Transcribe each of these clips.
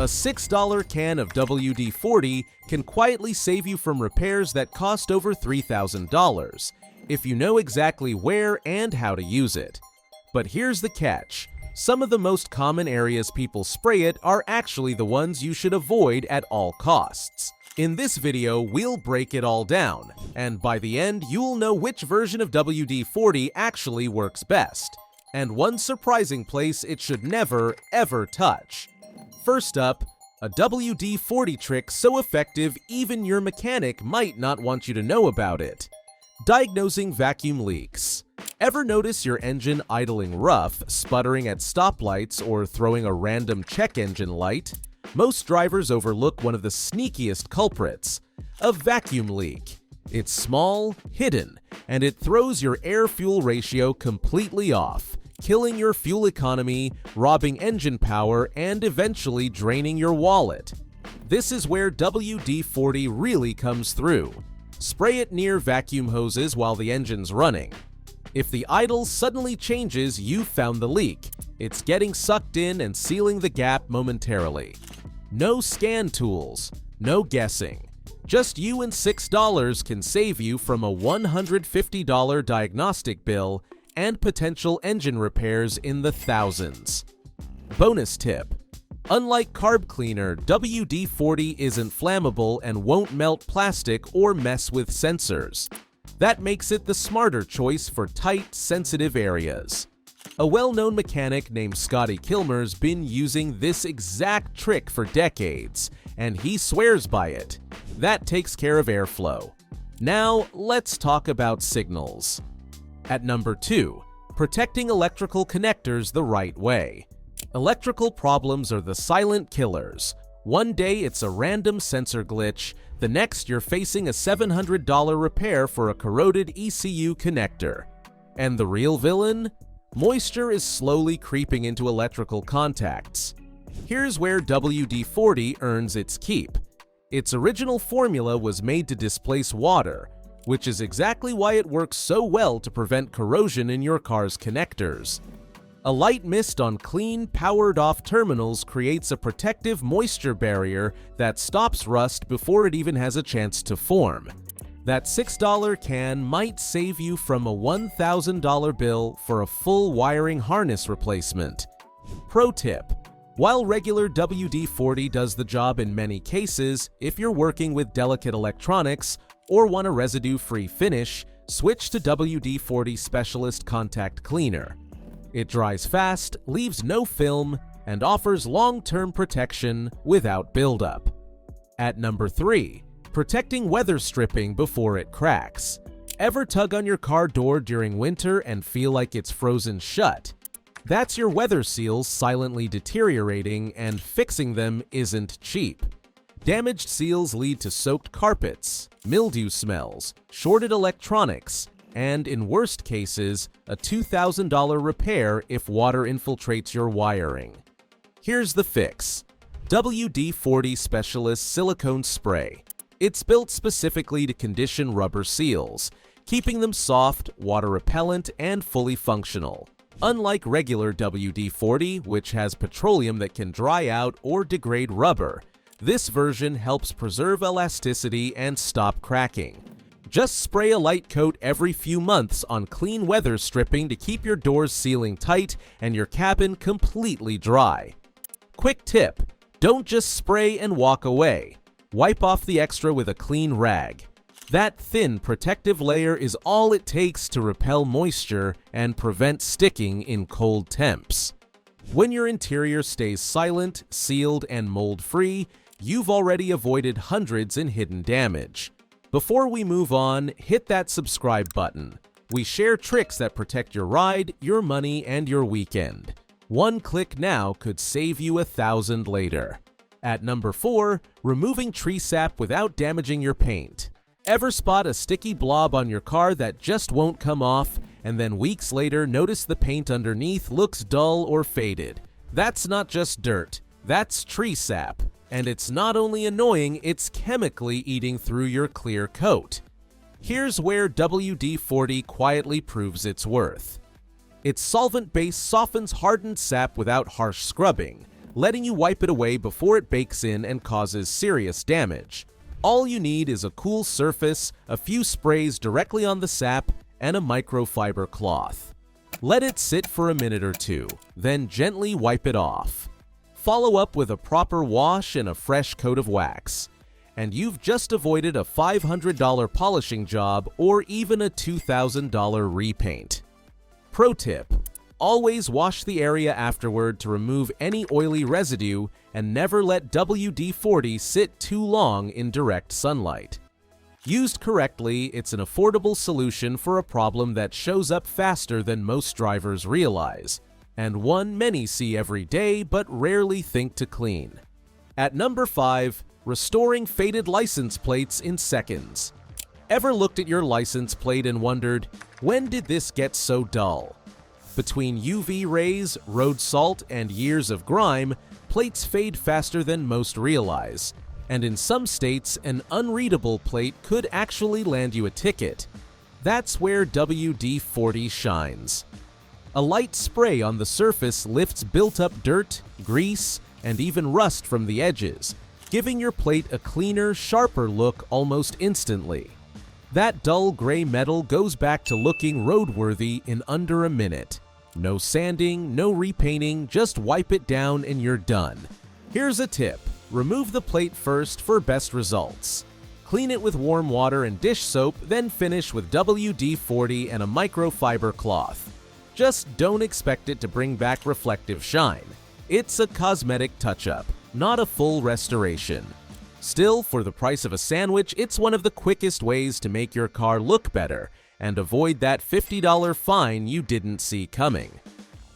A $6 can of WD-40 can quietly save you from repairs that cost over $3,000 if you know exactly where and how to use it. But here's the catch. Some of the most common areas people spray it are actually the ones you should avoid at all costs. In this video, we'll break it all down, and by the end, you'll know which version of WD-40 actually works best, and one surprising place it should never, ever touch. First up, a WD-40 trick so effective even your mechanic might not want you to know about it. Diagnosing vacuum leaks. Ever notice your engine idling rough, sputtering at stoplights, or throwing a random check engine light? Most drivers overlook one of the sneakiest culprits, a vacuum leak. It's small, hidden, and it throws your air-fuel ratio completely off, killing your fuel economy, robbing engine power, and eventually draining your wallet. This is where WD-40 really comes through. Spray it near vacuum hoses while the engine's running. If the idle suddenly changes, you've found the leak. It's getting sucked in and sealing the gap momentarily. No scan tools, no guessing. Just you and $6 can save you from a $150 diagnostic bill and potential engine repairs in the thousands. Bonus tip. Unlike carb cleaner, WD-40 isn't flammable and won't melt plastic or mess with sensors. That makes it the smarter choice for tight, sensitive areas. A well-known mechanic named Scotty Kilmer's been using this exact trick for decades, and he swears by it. That takes care of airflow. Now, let's talk about signals. At number 2, protecting electrical connectors the right way. Electrical problems are the silent killers. One day it's a random sensor glitch, the next you're facing a $700 repair for a corroded ECU connector. And the real villain? Moisture is slowly creeping into electrical contacts. Here's where WD-40 earns its keep. Its original formula was made to displace water, which is exactly why it works so well to prevent corrosion in your car's connectors. A light mist on clean, powered-off terminals creates a protective moisture barrier that stops rust before it even has a chance to form. That $6 can might save you from a $1,000 bill for a full wiring harness replacement. Pro tip. While regular WD-40 does the job in many cases, if you're working with delicate electronics or want a residue-free finish, switch to WD-40 Specialist Contact Cleaner. It dries fast, leaves no film, and offers long-term protection without buildup. At number 3, protecting weather stripping before it cracks. Ever tug on your car door during winter and feel like it's frozen shut? That's your weather seals silently deteriorating, and fixing them isn't cheap. Damaged seals lead to soaked carpets, mildew smells, shorted electronics, and in worst cases, a $2,000 repair if water infiltrates your wiring. Here's the fix. WD-40 Specialist Silicone Spray. It's built specifically to condition rubber seals, keeping them soft, water-repellent, and fully functional. Unlike regular WD-40, which has petroleum that can dry out or degrade rubber, this version helps preserve elasticity and stop cracking. Just spray a light coat every few months on clean weather stripping to keep your doors sealing tight and your cabin completely dry. Quick tip: don't just spray and walk away. Wipe off the extra with a clean rag. That thin protective layer is all it takes to repel moisture and prevent sticking in cold temps. When your interior stays silent, sealed, and mold-free, you've already avoided hundreds in hidden damage. Before we move on, hit that subscribe button. We share tricks that protect your ride, your money, and your weekend. One click now could save you 1,000 later. At number 4, removing tree sap without damaging your paint. Ever spot a sticky blob on your car that just won't come off, and then weeks later notice the paint underneath looks dull or faded? That's not just dirt, that's tree sap. And it's not only annoying, it's chemically eating through your clear coat. Here's where WD-40 quietly proves its worth. Its solvent base softens hardened sap without harsh scrubbing, letting you wipe it away before it bakes in and causes serious damage. All you need is a cool surface, a few sprays directly on the sap, and a microfiber cloth. Let it sit for a minute or two, then gently wipe it off. Follow up with a proper wash and a fresh coat of wax. And you've just avoided a $500 polishing job or even a $2,000 repaint. Pro tip: always wash the area afterward to remove any oily residue and never let WD-40 sit too long in direct sunlight. Used correctly, it's an affordable solution for a problem that shows up faster than most drivers realize, and one many see every day but rarely think to clean. At number 5, restoring faded license plates in seconds. Ever looked at your license plate and wondered, when did this get so dull? Between UV rays, road salt, and years of grime, plates fade faster than most realize. And in some states, an unreadable plate could actually land you a ticket. That's where WD-40 shines. A light spray on the surface lifts built-up dirt, grease, and even rust from the edges, giving your plate a cleaner, sharper look almost instantly. That dull gray metal goes back to looking roadworthy in under a minute. No sanding, no repainting, just wipe it down and you're done. Here's a tip: remove the plate first for best results. Clean it with warm water and dish soap, then finish with WD-40 and a microfiber cloth. Just don't expect it to bring back reflective shine. It's a cosmetic touch-up, not a full restoration. Still, for the price of a sandwich, it's one of the quickest ways to make your car look better and avoid that $50 fine you didn't see coming.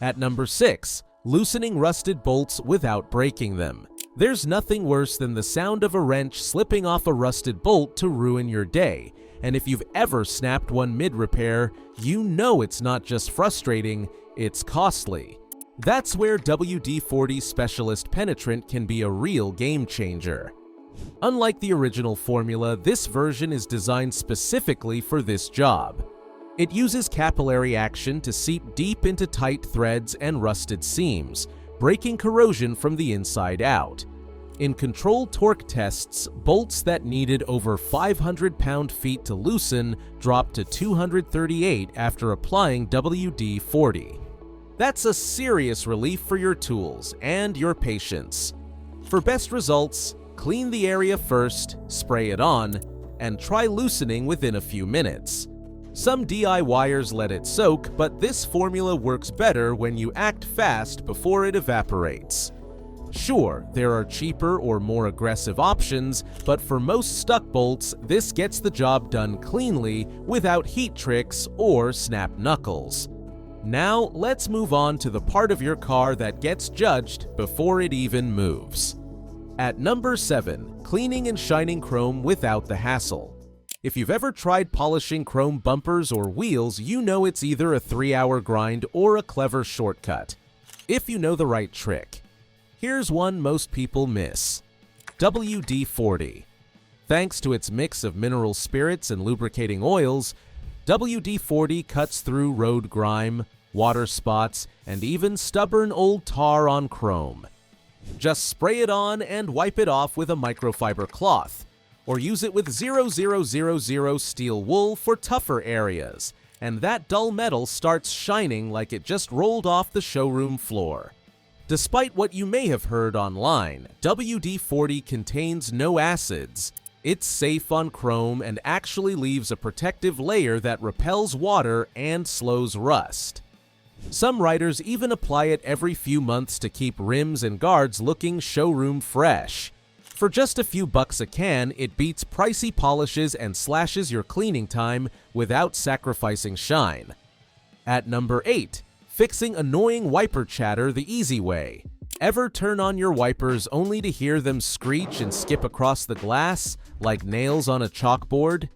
At number 6, loosening rusted bolts without breaking them. There's nothing worse than the sound of a wrench slipping off a rusted bolt to ruin your day, and if you've ever snapped one mid-repair, you know it's not just frustrating, it's costly. That's where WD-40 Specialist Penetrant can be a real game changer. Unlike the original formula, this version is designed specifically for this job. It uses capillary action to seep deep into tight threads and rusted seams, breaking corrosion from the inside out. In controlled torque tests, bolts that needed over 500 pound-feet to loosen dropped to 238 after applying WD-40. That's a serious relief for your tools and your patience. For best results, clean the area first, spray it on, and try loosening within a few minutes. Some DIYers let it soak, but this formula works better when you act fast before it evaporates. Sure, there are cheaper or more aggressive options, but for most stuck bolts, this gets the job done cleanly without heat tricks or snap knuckles. Now, let's move on to the part of your car that gets judged before it even moves. At number 7, cleaning and shining chrome without the hassle. If you've ever tried polishing chrome bumpers or wheels, you know it's either a 3-hour grind or a clever shortcut. If you know the right trick. Here's one most people miss: WD-40. Thanks to its mix of mineral spirits and lubricating oils, WD-40 cuts through road grime, water spots, and even stubborn old tar on chrome. Just spray it on and wipe it off with a microfiber cloth, or use it with 0000 steel wool for tougher areas, and that dull metal starts shining like it just rolled off the showroom floor. Despite what you may have heard online, WD-40 contains no acids. It's safe on chrome and actually leaves a protective layer that repels water and slows rust. Some riders even apply it every few months to keep rims and guards looking showroom fresh. For just a few bucks a can, it beats pricey polishes and slashes your cleaning time without sacrificing shine. At number 8, fixing annoying wiper chatter the easy way. Ever turn on your wipers only to hear them screech and skip across the glass like nails on a chalkboard?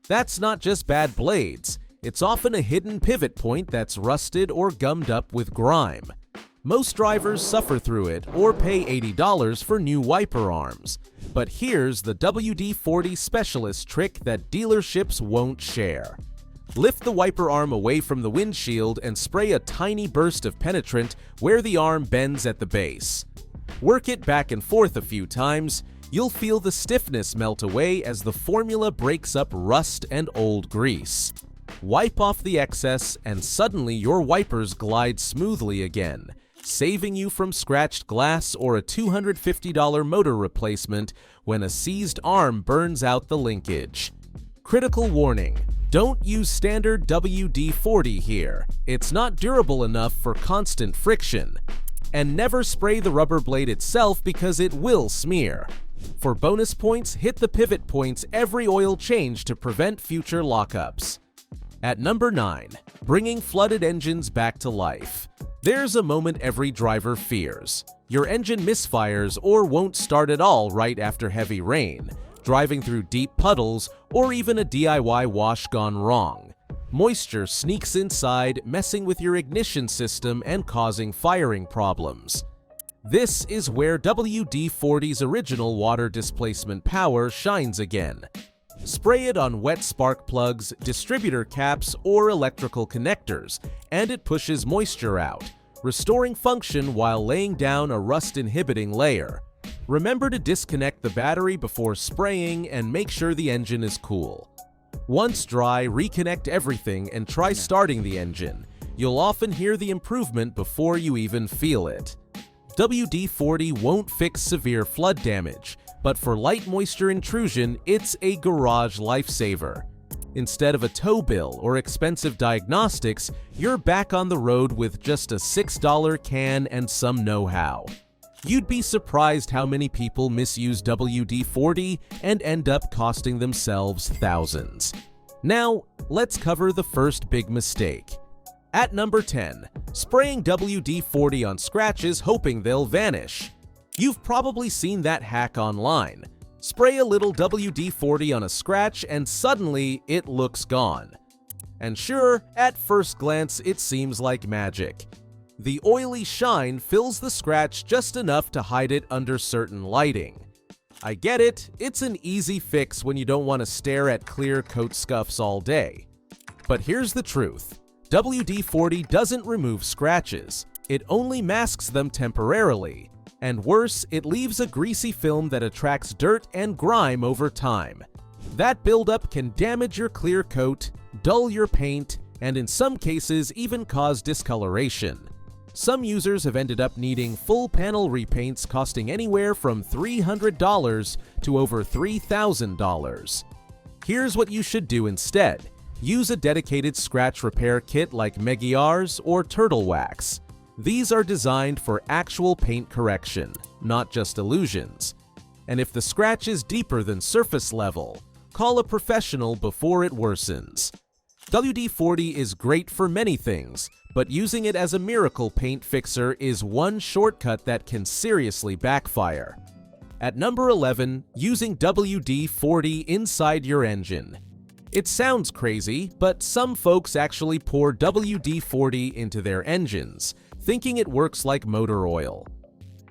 That's not just bad blades. It's often a hidden pivot point that's rusted or gummed up with grime. Most drivers suffer through it or pay $80 for new wiper arms. But here's the WD-40 Specialist trick that dealerships won't share. Lift the wiper arm away from the windshield and spray a tiny burst of penetrant where the arm bends at the base. Work it back and forth a few times. You'll feel the stiffness melt away as the formula breaks up rust and old grease. Wipe off the excess and suddenly your wipers glide smoothly again, saving you from scratched glass or a $250 motor replacement when a seized arm burns out the linkage. Critical warning: don't use standard WD-40 here. It's not durable enough for constant friction. And never spray the rubber blade itself because it will smear. For bonus points, hit the pivot points every oil change to prevent future lockups. At number 9, bringing flooded engines back to life. There's a moment every driver fears. Your engine misfires or won't start at all right after heavy rain, driving through deep puddles, or even a DIY wash gone wrong. Moisture sneaks inside, messing with your ignition system and causing firing problems. This is where WD-40's original water displacement power shines again. Spray it on wet spark plugs, distributor caps, or electrical connectors, and it pushes moisture out, restoring function while laying down a rust-inhibiting layer. Remember to disconnect the battery before spraying and make sure the engine is cool. Once dry, reconnect everything and try starting the engine. You'll often hear the improvement before you even feel it. WD-40 won't fix severe flood damage, but for light moisture intrusion, it's a garage lifesaver. Instead of a tow bill or expensive diagnostics, you're back on the road with just a $6 can and some know-how. You'd be surprised how many people misuse WD-40 and end up costing themselves thousands. Now, let's cover the first big mistake. At number 10, spraying WD-40 on scratches hoping they'll vanish. You've probably seen that hack online. Spray a little WD-40 on a scratch and suddenly it looks gone. And sure, at first glance it seems like magic. The oily shine fills the scratch just enough to hide it under certain lighting. I get it, it's an easy fix when you don't want to stare at clear coat scuffs all day. But here's the truth. WD-40 doesn't remove scratches, it only masks them temporarily. And worse, it leaves a greasy film that attracts dirt and grime over time. That buildup can damage your clear coat, dull your paint, and in some cases even cause discoloration. Some users have ended up needing full panel repaints costing anywhere from $300 to over $3,000. Here's what you should do instead. Use a dedicated scratch repair kit like Meguiar's or Turtle Wax. These are designed for actual paint correction, not just illusions. And if the scratch is deeper than surface level, call a professional before it worsens. WD-40 is great for many things, but using it as a miracle paint fixer is one shortcut that can seriously backfire. At number 11, using WD-40 inside your engine. It sounds crazy, but some folks actually pour WD-40 into their engines, thinking it works like motor oil.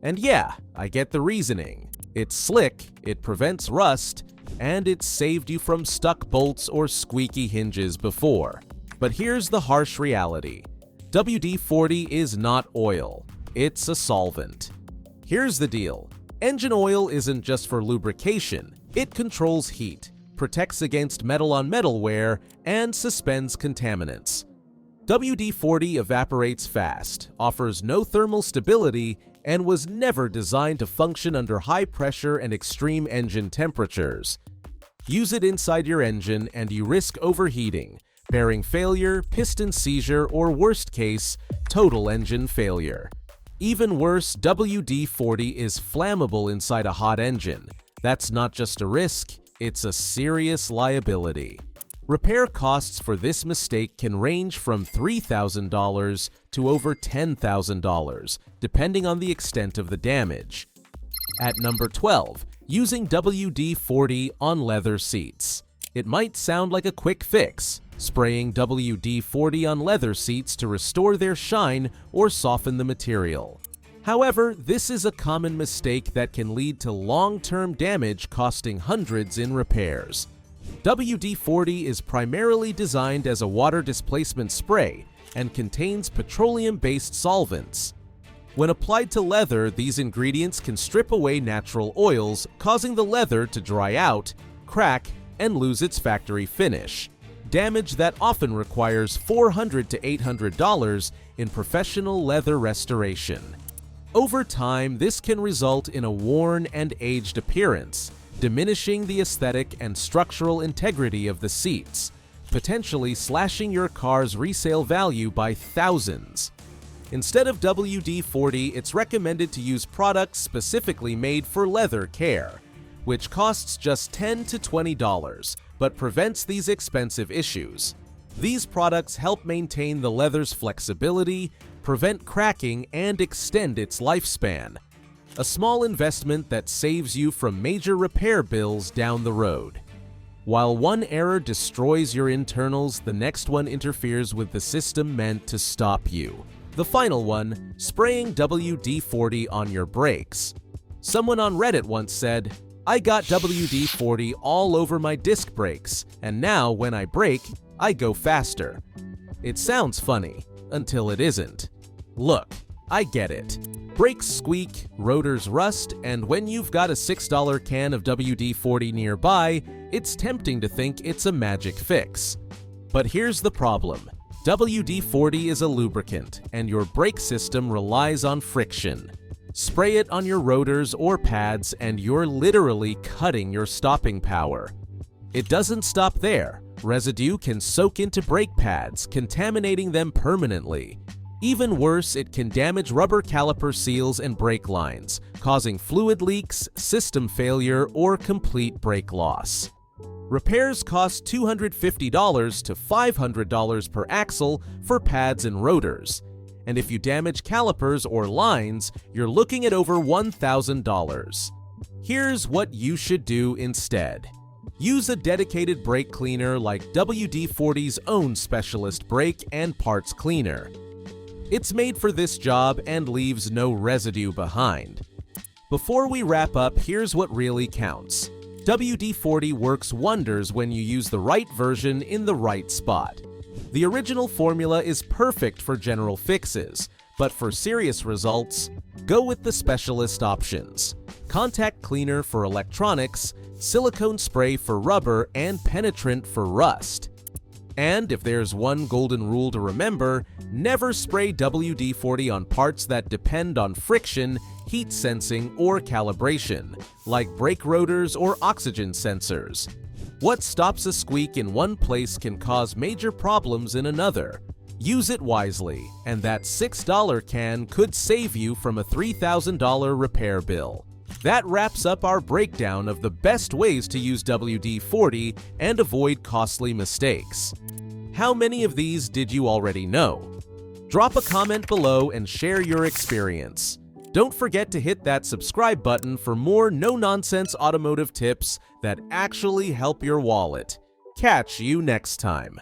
And yeah, I get the reasoning. It's slick, it prevents rust, and it's saved you from stuck bolts or squeaky hinges before. But here's the harsh reality. WD-40 is not oil, it's a solvent. Here's the deal. Engine oil isn't just for lubrication, it controls heat, protects against metal-on-metal wear, and suspends contaminants. WD-40 evaporates fast, offers no thermal stability, and was never designed to function under high pressure and extreme engine temperatures. Use it inside your engine and you risk overheating, bearing failure, piston seizure, or worst case, total engine failure. Even worse, WD-40 is flammable inside a hot engine. That's not just a risk, it's a serious liability. Repair costs for this mistake can range from $3,000 to over $10,000, depending on the extent of the damage. At number 12, using WD-40 on leather seats. It might sound like a quick fix, spraying WD-40 on leather seats to restore their shine or soften the material. However, this is a common mistake that can lead to long-term damage costing hundreds in repairs. WD-40 is primarily designed as a water displacement spray and contains petroleum-based solvents. When applied to leather, these ingredients can strip away natural oils, causing the leather to dry out, crack, and lose its factory finish. Damage that often requires $400 to $800 in professional leather restoration. Over time, this can result in a worn and aged appearance, diminishing the aesthetic and structural integrity of the seats, potentially slashing your car's resale value by thousands. Instead of WD-40, it's recommended to use products specifically made for leather care, which costs just $10 to $20, but prevents these expensive issues. These products help maintain the leather's flexibility, prevent cracking, and extend its lifespan. A small investment that saves you from major repair bills down the road. While one error destroys your internals, the next one interferes with the system meant to stop you. The final one, spraying WD-40 on your brakes. Someone on Reddit once said, "I got WD-40 all over my disc brakes, and now when I brake, I go faster." It sounds funny, until it isn't. Look, I get it. Brakes squeak, rotors rust, and when you've got a $6 can of WD-40 nearby, it's tempting to think it's a magic fix. But here's the problem. WD-40 is a lubricant, and your brake system relies on friction. Spray it on your rotors or pads, and you're literally cutting your stopping power. It doesn't stop there. Residue can soak into brake pads, contaminating them permanently. Even worse, it can damage rubber caliper seals and brake lines, causing fluid leaks, system failure, or complete brake loss. Repairs cost $250 to $500 per axle for pads and rotors. And if you damage calipers or lines, you're looking at over $1,000. Here's what you should do instead. Use a dedicated brake cleaner like WD-40's own specialist brake and parts cleaner. It's made for this job and leaves no residue behind. Before we wrap up, here's what really counts. WD-40 works wonders when you use the right version in the right spot. The original formula is perfect for general fixes, but for serious results, go with the specialist options. Contact cleaner for electronics, silicone spray for rubber, and penetrant for rust. And if there's one golden rule to remember, never spray WD-40 on parts that depend on friction, heat sensing, or calibration, like brake rotors or oxygen sensors. What stops a squeak in one place can cause major problems in another. Use it wisely, and that $6 can could save you from a $3,000 repair bill. That wraps up our breakdown of the best ways to use WD-40 and avoid costly mistakes. How many of these did you already know? Drop a comment below and share your experience. Don't forget to hit that subscribe button for more no-nonsense automotive tips that actually help your wallet. Catch you next time.